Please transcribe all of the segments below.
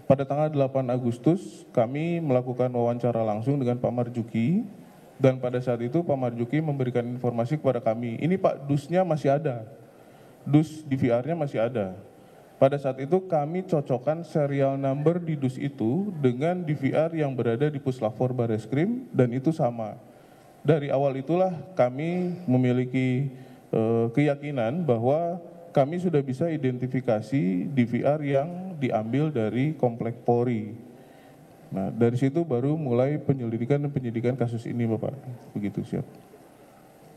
pada tanggal 8 Agustus kami melakukan wawancara langsung dengan Pak Marjuki, dan pada saat itu Pak Marjuki memberikan informasi kepada kami, ini Pak, dusnya masih ada, dus DVR-nya masih ada. Pada saat itu kami cocokkan serial number di dus itu dengan DVR yang berada di Puslapfor Bareskrim, dan itu sama. Dari awal itulah kami memiliki keyakinan bahwa kami sudah bisa identifikasi DVR yang diambil dari Komplek Polri. Nah, dari situ baru mulai penyelidikan dan penyidikan kasus ini, Bapak. Begitu, siap.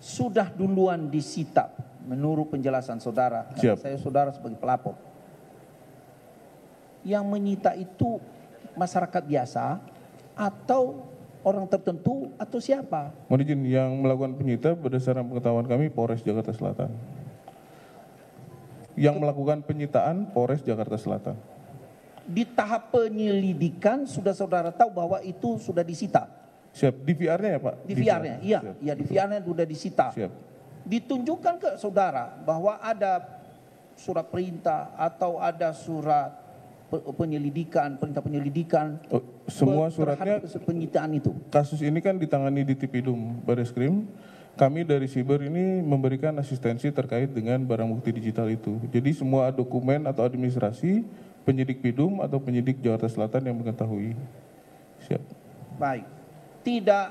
Sudah duluan disita menurut penjelasan saudara. Siap. Saya saudara sebagai pelapor. Yang menyita itu masyarakat biasa atau orang tertentu atau siapa? Mohon izin, yang melakukan penyita berdasarkan pengetahuan kami Polres Jakarta Selatan. Yang melakukan penyitaan Polres Jakarta Selatan. Di tahap penyelidikan sudah saudara tahu bahwa itu sudah disita? Siap, DVR-nya ya Pak? DVR-nya, iya, Siap. iya DVR-nya sudah disita. Siap. Ditunjukkan ke saudara bahwa ada surat perintah atau ada surat penyelidikan, perintah penyelidikan. Oh, semua suratnya penyitaan itu. Kasus ini kan ditangani di Tipidum Bareskrim. Kami dari Siber ini memberikan asistensi terkait dengan barang bukti digital itu. Jadi semua dokumen atau administrasi penyidik Pidum atau penyidik Jakarta Selatan yang mengetahui. Siap. Baik. Tidak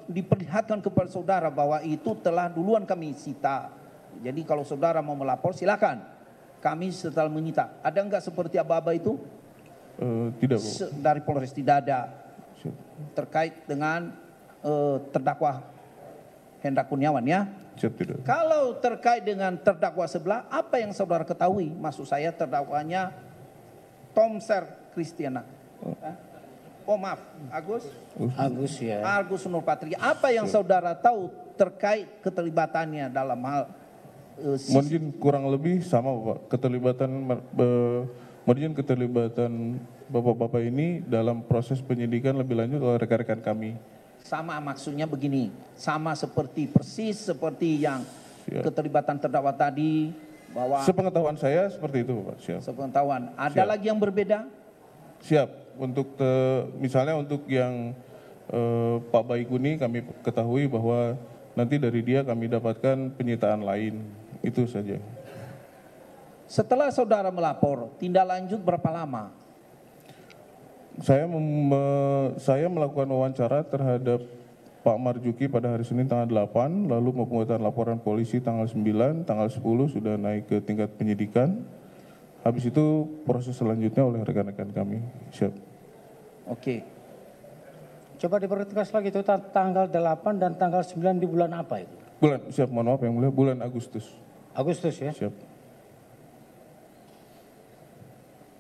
diperlihatkan kepada saudara bahwa itu telah duluan kami sita. Jadi kalau saudara mau melapor silakan. Kami setelah menyita. Ada enggak seperti aba-aba itu? Tidak, Bu. Dari Polres tidak ada. Siap. Terkait dengan terdakwa Hendra Kurniawan ya. Siap, tidak. Kalau terkait dengan terdakwa sebelah, apa yang saudara ketahui? Maksud saya terdakwanya Tomser Kristiana. Oh maaf, Agus? Agus ya. Agus Nurpatria. Apa yang saudara tahu terkait keterlibatannya dalam hal Mohon izin, kurang lebih sama Bapak. Keterlibatan Bapak-Bapak ini dalam proses penyidikan lebih lanjut oleh rekan-rekan kami. Sama maksudnya begini, sama persis seperti yang keterlibatan terdakwa tadi, bahwa sepengetahuan saya seperti itu Bapak. Siap. sepengetahuan. Ada Siap. lagi yang berbeda? Siap. Untuk misalnya untuk yang Pak Baikuni kami ketahui bahwa nanti dari dia kami dapatkan penyitaan lain. Itu saja. Setelah saudara melapor, tindak lanjut berapa lama? Saya melakukan wawancara terhadap Pak Marjuki pada hari Senin tanggal 8, lalu membuat laporan polisi tanggal 9, tanggal 10 sudah naik ke tingkat penyidikan. Habis itu proses selanjutnya oleh rekan-rekan kami. Siap. Oke. Coba dipertegas lagi itu tanggal 8 dan tanggal 9 di bulan apa itu? Siap, mohon maaf yang mulia, bulan Agustus. Agustus ya? Siap.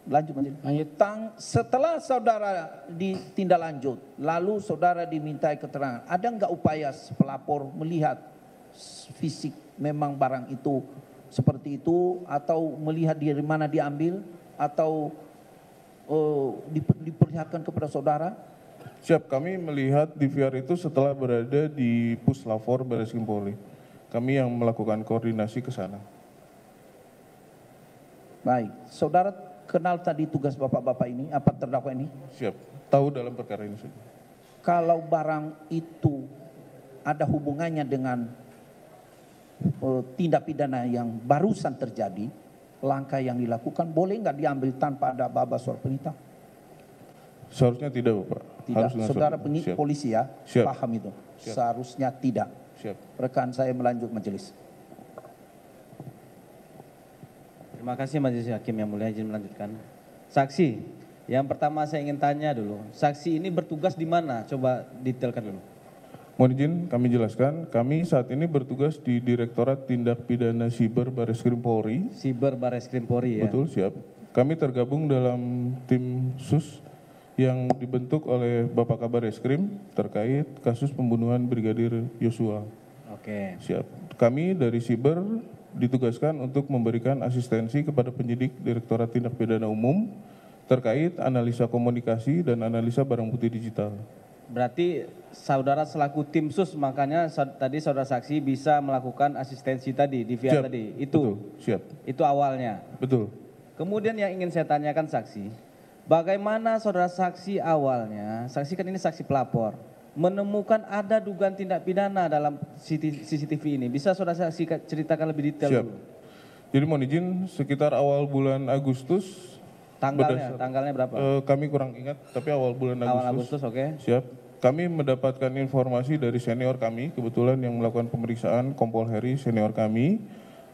Lanjut. Setelah saudara ditindak lanjut, lalu saudara dimintai keterangan, ada enggak upaya pelapor melihat fisik memang barang itu seperti itu, atau melihat dari mana diambil, atau diperlihatkan kepada saudara? Siap, kami melihat DVR itu setelah berada di Puslapfor Bareskrim Polri. Kami yang melakukan koordinasi ke sana. Baik, saudara kenal tadi tugas bapak-bapak ini, apa terdakwa ini? Siap, tahu dalam perkara ini. Kalau barang itu ada hubungannya dengan tindak pidana yang barusan terjadi, langkah yang dilakukan boleh nggak diambil tanpa ada aba-aba surat perintah? Seharusnya tidak Bapak. Tidak, saudara polisi ya, Siap. paham itu. Siap. Seharusnya tidak. Siap. Rekan saya melanjut majelis. Terima kasih Majelis Hakim yang mulia, izin melanjutkan. Saksi, yang pertama saya ingin tanya dulu, saksi ini bertugas di mana? Coba detailkan dulu. Mohon izin kami jelaskan, kami saat ini bertugas di Direktorat Tindak Pidana Siber Bareskrim Polri. Siber Bareskrim Polri ya? Betul, siap. Kami tergabung dalam tim sus yang dibentuk oleh Bapak Kabar Eskrim terkait kasus pembunuhan Brigadir Yosua. Oke. Siap. Kami dari Siber ditugaskan untuk memberikan asistensi kepada penyidik Direktorat Tindak Pidana Umum terkait analisa komunikasi dan analisa barang bukti digital. Berarti saudara selaku tim sus, makanya tadi saudara saksi bisa melakukan asistensi tadi, DVR Siap. tadi. Itu, Betul. Siap. itu awalnya. Betul. Kemudian yang ingin saya tanyakan saksi, Bagaimana saudara saksi awalnya, saksi kan ini saksi pelapor, menemukan ada dugaan tindak pidana dalam CCTV ini? Bisa saudara saksi ceritakan lebih detail Siap. dulu? Jadi mohon izin sekitar awal bulan Agustus. Tanggalnya berapa? Kami kurang ingat, tapi awal bulan Awal Agustus, oke. Siap. Kami mendapatkan informasi dari senior kami, kebetulan yang melakukan pemeriksaan Kompol Heri senior kami,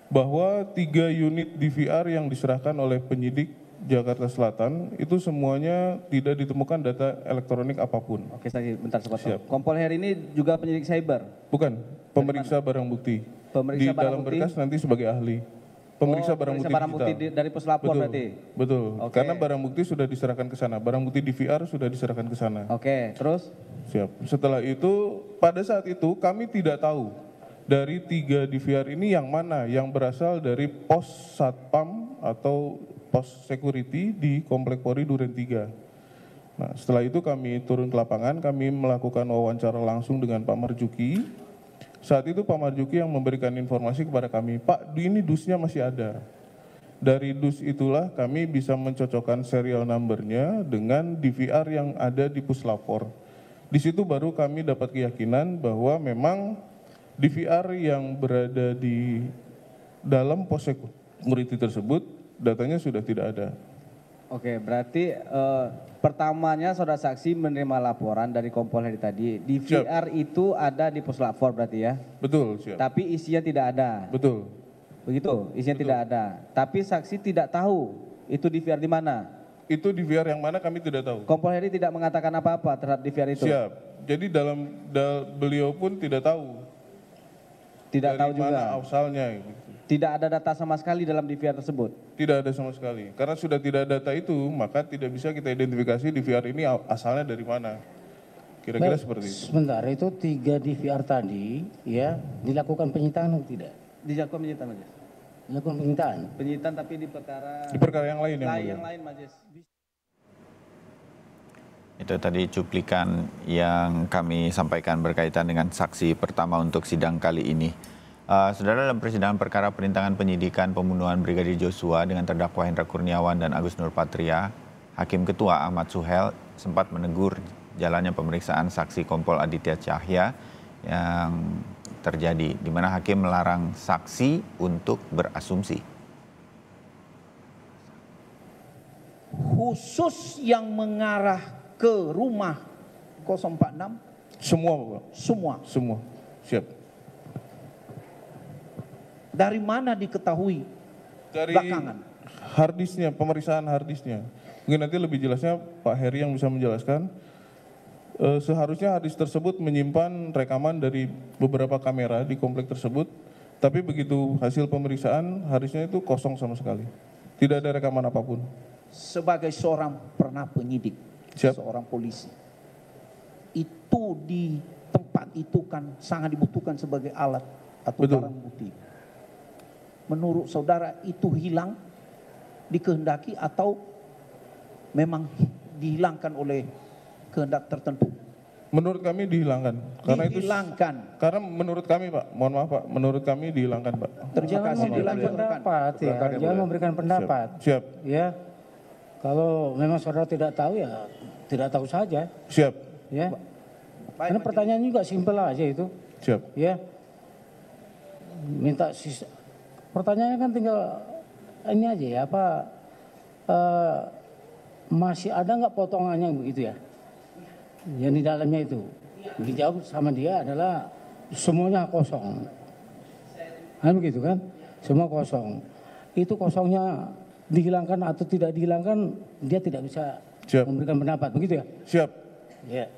bahwa 3 unit DVR yang diserahkan oleh penyidik Jakarta Selatan itu semuanya tidak ditemukan data elektronik apapun. Oke, saksi bentar sepotong. Siap. Kompol Heri ini juga penyidik cyber? Bukan, pemeriksa barang bukti. Pemeriksa Di barang dalam bukti? berkas nanti sebagai ahli. Pemeriksa barang bukti digital. dari puslapor Betul, berarti? betul. Oke. Karena barang bukti sudah diserahkan ke sana, barang bukti DVR sudah diserahkan ke sana. Oke, terus? Siap. Setelah itu, pada saat itu kami tidak tahu dari 3 DVR ini yang mana yang berasal dari pos satpam atau pos security di Komplek Polri Duren 3. Nah, setelah itu kami turun ke lapangan, kami melakukan wawancara langsung dengan Pak Marjuki. Saat itu Pak Marjuki yang memberikan informasi kepada kami, Pak, ini dusnya masih ada. Dari dus itulah kami bisa mencocokkan serial numbernya dengan DVR yang ada di puslapor. Di situ baru kami dapat keyakinan bahwa memang DVR yang berada di dalam pos security tersebut, datanya sudah tidak ada. Oke, berarti pertamanya saudara saksi menerima laporan dari Kompol Heri tadi. DVR itu ada di puslapor berarti ya? Betul, siap. Tapi isinya tidak ada? Betul. Begitu, isinya tidak ada. Tapi saksi tidak tahu itu DVR di mana? Itu DVR yang mana kami tidak tahu. Kompol Heri tidak mengatakan apa-apa terhadap DVR itu? Siap. Jadi beliau pun tidak tahu. Tidak dari tahu juga? mana asalnya. Gitu. Tidak ada data sama sekali dalam DVR tersebut? Tidak ada sama sekali. Karena sudah tidak ada data itu, maka tidak bisa kita identifikasi DVR ini asalnya dari mana. Kira-kira seperti itu. Sebentar, itu 3 DVR tadi ya dilakukan penyitaan atau tidak? Dilakukan penyitaan, Majelis. Dilakukan penyitaan. Penyitaan tapi di perkara Di perkara yang lain yang mulia. yang lain, Majelis. Itu tadi cuplikan yang kami sampaikan berkaitan dengan saksi pertama untuk sidang kali ini. Saudara, dalam persidangan perkara perintangan penyidikan pembunuhan Brigadir Joshua dengan terdakwa Hendra Kurniawan dan Agus Nurpatria, Hakim Ketua Ahmad Suhel sempat menegur jalannya pemeriksaan saksi Kompol Aditya Cahya yang terjadi, di mana hakim melarang saksi untuk berasumsi. Khusus yang mengarah ke rumah 046? Semua, Bapak. Semua. Semua. Siap. Dari mana diketahui? Dari Belakangan. harddisknya, pemeriksaan harddisknya. Mungkin nanti lebih jelasnya Pak Heri yang bisa menjelaskan. Seharusnya harddisk tersebut menyimpan rekaman dari beberapa kamera di komplek tersebut, tapi begitu hasil pemeriksaan harddisknya itu kosong sama sekali. Tidak ada rekaman apapun. Sebagai seorang pernah penyidik, Siap. seorang polisi, itu di tempat itu kan sangat dibutuhkan sebagai alat atau Betul. barang bukti. Menurut saudara itu hilang, dikehendaki atau memang dihilangkan oleh kehendak tertentu? Menurut kami dihilangkan. Dihilangkan. Karena menurut kami, Pak, mohon maaf Pak, menurut kami dihilangkan, Pak. Terima Jangan kasih, memberikan dilanjutkan. pendapat ya, jangan memberikan pendapat. Siap. Ya, kalau memang saudara tidak tahu ya tidak tahu saja. Siap. Ya, Baik, karena Majelis. pertanyaan juga simpel aja itu. Siap. Ya, minta pertanyaannya kan tinggal ini aja ya apa masih ada nggak potongannya begitu ya? Yang di dalamnya itu dijawab sama dia adalah semuanya kosong. Kan begitu kan? Semua kosong. Itu kosongnya dihilangkan atau tidak dihilangkan dia tidak bisa Siap. memberikan pendapat begitu ya? Siap. Ya.